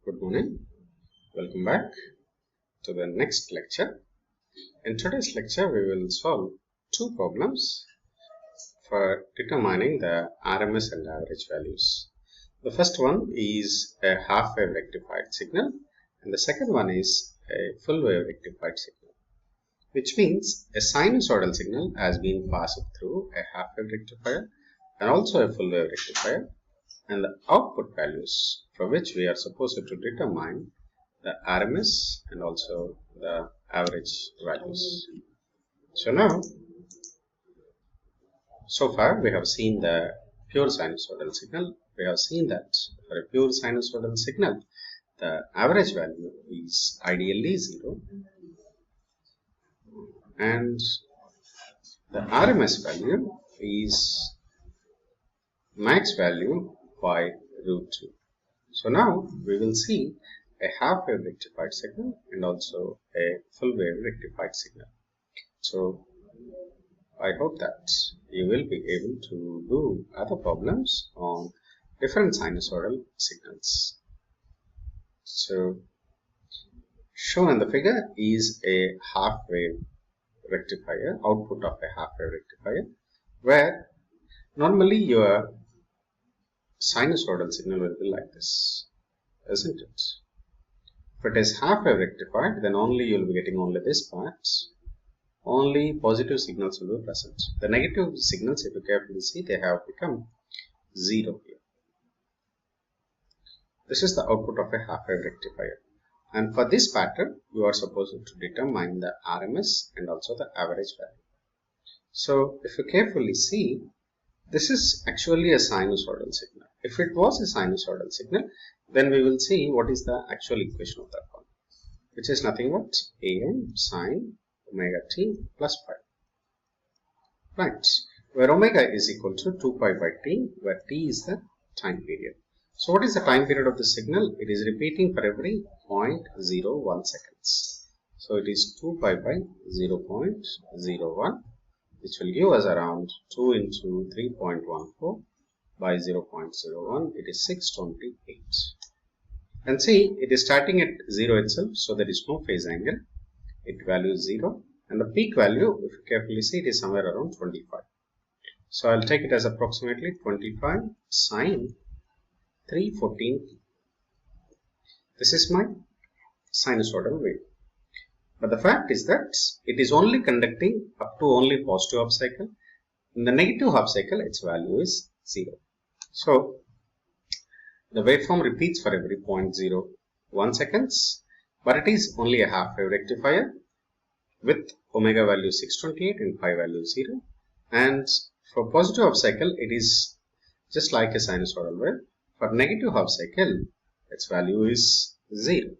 Good morning. Welcome back to the next lecture. In today's lecture, we will solve two problems for determining the RMS and average values. The first one is a half wave rectified signal, and the second one is a full wave rectified signal, which means a sinusoidal signal has been passed through a half wave rectifier and also a full wave rectifier, and the output values for which we are supposed to determine the RMS and also the average values. So far we have seen the pure sinusoidal signal. We have seen that for a pure sinusoidal signal, the average value is ideally 0 and the RMS value is max value by root 2. So now we will see a half wave rectified signal and also a full wave rectified signal. So I hope that you will be able to do other problems on different sinusoidal signals. So shown in the figure is a half wave rectifier, output of a half wave rectifier, where normally your sinusoidal signal will be like this, isn't it? If it is half wave rectified, then only you will be getting only this part. Only positive signals will be present. The negative signals, if you carefully see, they have become 0 here. This is the output of a half wave rectifier. And for this pattern, you are supposed to determine the RMS and also the average value. So if you carefully see, this is actually a sinusoidal signal. If it was a sinusoidal signal, then we will see what is the actual equation of that one, which is nothing but Am sine omega t plus pi. Right, where omega is equal to 2 pi by t, where t is the time period. So what is the time period of the signal? It is repeating for every 0.01 seconds. So it is 2 pi by 0.01, which will give us around 2 into 3.14 by 0.01, it is 628. And see, it is starting at 0 itself, so there is no phase angle. It values 0, and the peak value, if you carefully see, it is somewhere around 25. So I'll take it as approximately 25 sine 314. This is my sinusoidal wave. But the fact is that it is only conducting up to only positive half cycle. In the negative half cycle, its value is 0. So the waveform repeats for every 0.01 seconds, but it is only a half wave rectifier with omega value 628 and pi value 0. And for positive half cycle, it is just like a sinusoidal wave. For negative half cycle, its value is 0.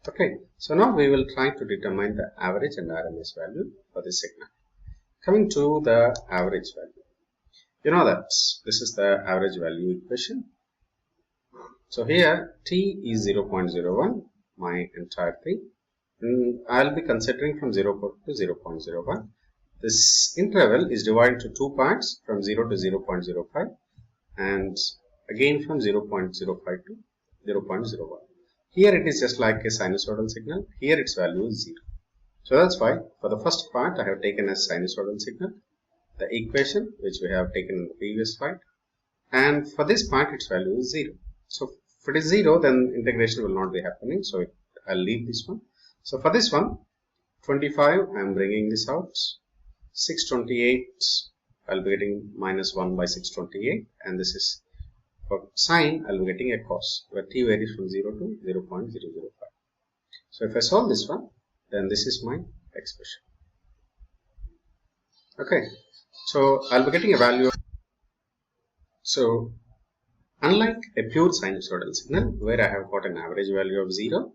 Okay, so now we will try to determine the average and RMS value for this signal. Coming to the average value. You know that this is the average value equation. So here t is 0.01, my entire thing. And I'll be considering from 0 to 0.01. This interval is divided into two parts, from 0 to 0.05 and again from 0.05 to 0.01. Here it is just like a sinusoidal signal. Here its value is 0. So that's why for the first part I have taken as sinusoidal signal the equation which we have taken in the previous slide, and for this part its value is 0. So if it is 0, then integration will not be happening, so I'll leave this one. So for this one, 25 I am bringing this out, 628 I'll be getting minus 1 by 628, and this is for sine I'll be getting a cos, where t varies from 0 to 0.005. So if I solve this one, then this is my expression. Okay, so I'll be getting a value of, so unlike a pure sinusoidal signal where I have got an average value of 0,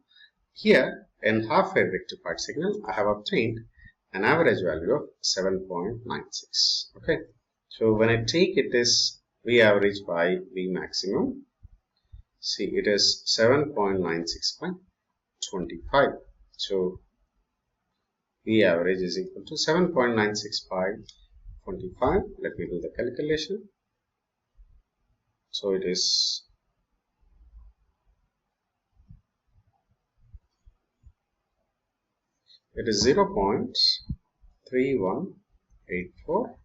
here in half wave rectified signal I have obtained an average value of 7.96. Okay, so when I take it is V average by V maximum, see it is 7.96 by 25. So V average is equal to 7.96 by 25. Let me do the calculation. So it is It is 0.3184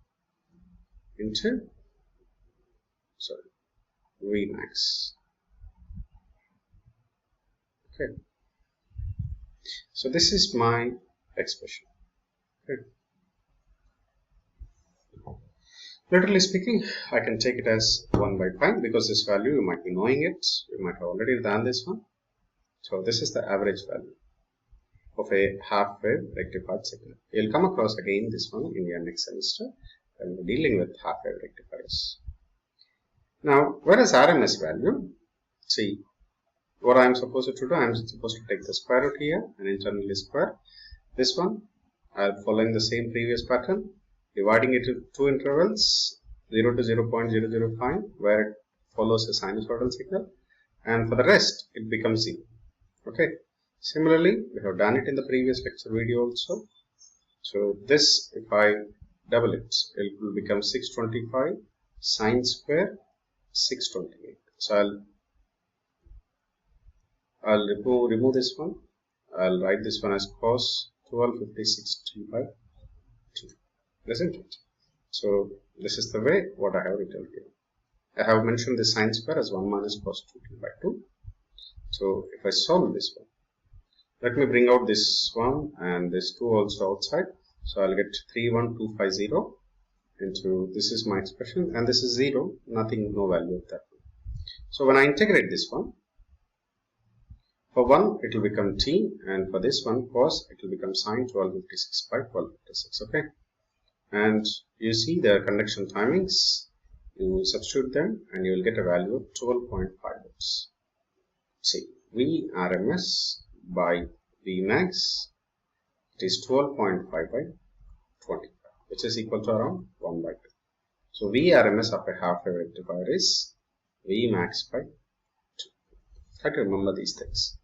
into Vmax. Okay. So this is my expression. Okay. Literally speaking, I can take it as 1 by pi because this value you might be knowing it. You might have already done this one. So this is the average value of a half-wave rectified signal. You'll come across again this one in your next semester when we're dealing with half-wave rectifiers. Now, where is RMS value? See, what I'm supposed to do, I'm supposed to take the square root here and internally square this one. I'm following the same previous pattern, dividing it into two intervals, 0 to 0.005, where it follows a sinusoidal signal, and for the rest, it becomes 0. Okay. Similarly, we have done it in the previous lecture video also. So this, if I double it, it will become 625 sine square 628. So I'll remove this one. I'll write this one as cos 1256 by 2, isn't it? So this is the way what I have written here. I have mentioned the sine square as 1 minus cos 2t by 2. So if I solve this one, let me bring out this one and this 2 also outside. So I'll get 31250 into, this is my expression, and this is 0, nothing, no value of that one. So when I integrate this one, for 1 it will become t, and for this one cos it will become sine 1256 by 1256. Okay, and you see the conduction timings, you substitute them and you will get a value of 12.5 volts. See, V RMS by Vmax, it is 12.5 by 25, which is equal to around 1 by 2. So V RMS of a half-wave rectifier is Vmax by 2. Try to remember these things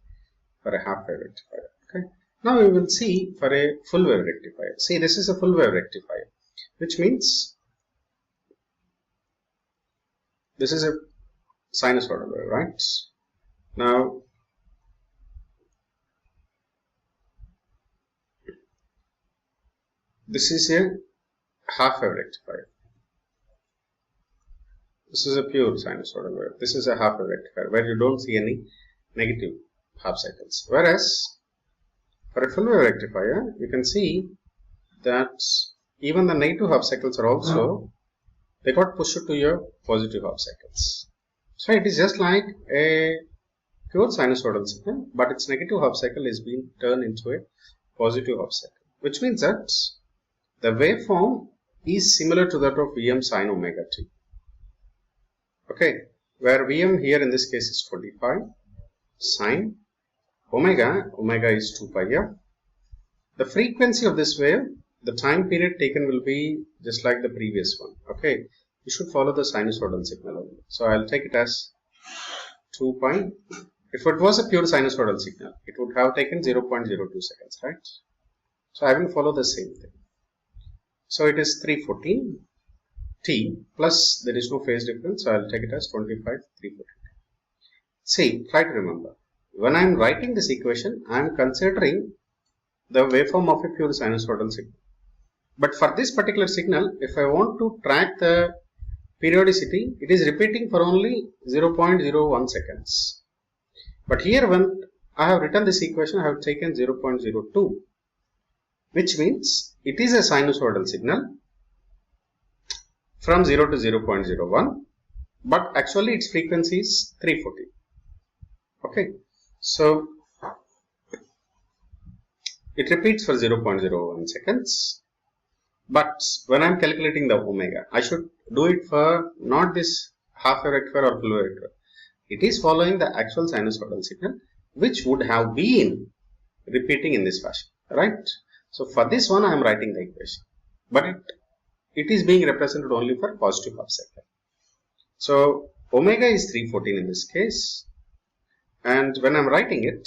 for a half-wave rectifier. Okay. Now we will see for a full-wave rectifier. See, this is a full-wave rectifier, which means this is a sinusoidal wave, right? Now, this is a half-wave rectifier. This is a pure sinusoidal wave. This is a half-wave rectifier where you don't see any negative half cycles. Whereas for a full-wave rectifier, you can see that even the negative half cycles are also, they got pushed to your positive half cycles. So it is just like a pure sinusoidal signal, but its negative half cycle is being turned into a positive half cycle, which means that the waveform is similar to that of Vm sin omega t. Okay, where Vm here in this case is 25, sin omega is 2 pi f. The frequency of this wave, the time period taken will be just like the previous one. Okay, you should follow the sinusoidal signal only. So I'll take it as 2 pi. If it was a pure sinusoidal signal, it would have taken 0.02 seconds, right? So I will follow the same thing. So it is 314 t plus there is no phase difference, so I'll take it as 25 314. See, try to remember, when I am writing this equation, I am considering the waveform of a pure sinusoidal signal. But for this particular signal, if I want to track the periodicity, it is repeating for only 0.01 seconds. But here when I have written this equation, I have taken 0.02, which means it is a sinusoidal signal from 0 to 0.01, but actually its frequency is 340. Okay, so it repeats for 0.01 seconds, but when I am calculating the omega, I should do it for not this half-wave rectifier or full-wave rectifier. It is following the actual sinusoidal signal, which would have been repeating in this fashion, right? So for this one, I am writing the equation, but it is being represented only for positive half cycle. So omega is 314 in this case, and when I am writing it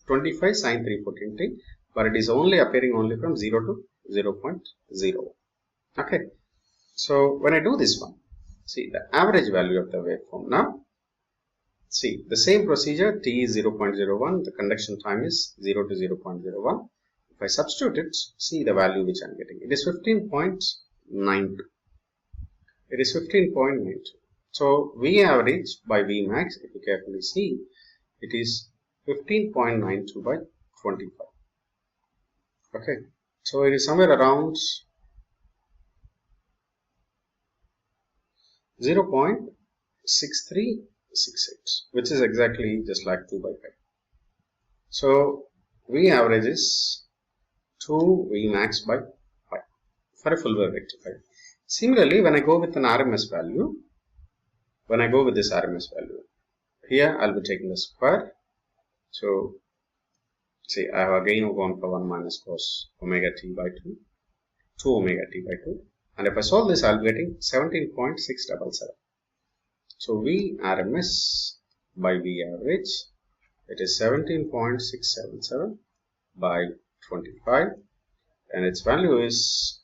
25 sin 314t, but it is only appearing only from 0 to 0.0. Okay, so when I do this one, see the average value of the waveform now. See, the same procedure, T is 0.01, the conduction time is 0 to 0.01. If I substitute it, see the value which I am getting. It is 15.92. It is 15.92. So V average by V max, if you carefully see, it is 15.92 by 25. Okay, so it is somewhere around 0.6368, which is exactly just like 2 by 5. So V average is 2 V max by 5 for a full wave rectifier. Similarly, when I go with an RMS value, here I'll be taking the square. So see, I have a gain of 1 for 1 minus cos omega t by 2, 2 omega t by 2. And if I solve this, I'll be getting 17.677. So V RMS by V average, it is 17.677 by 25, and its value is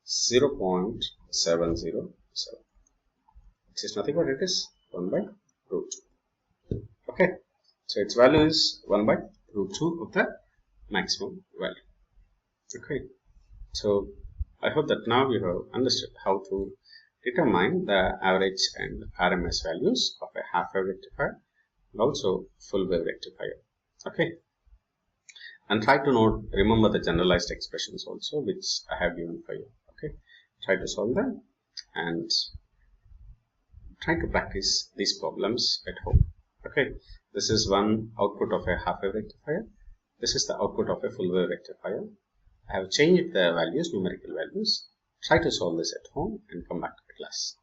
0.707, which is nothing but it is 1 by root 2. Okay, so its value is 1 by root 2 of the maximum value. Okay, so I hope that now you have understood how to determine the average and RMS values of a half wave rectifier and also full wave rectifier. Okay, and try to remember the generalized expressions also which I have given for you. Okay, try to solve them and try to practice these problems at home. Okay, this is one output of a half wave rectifier. This is the output of a full wave rectifier. I have changed the values, numerical values. Try to solve this at home and come back to the class.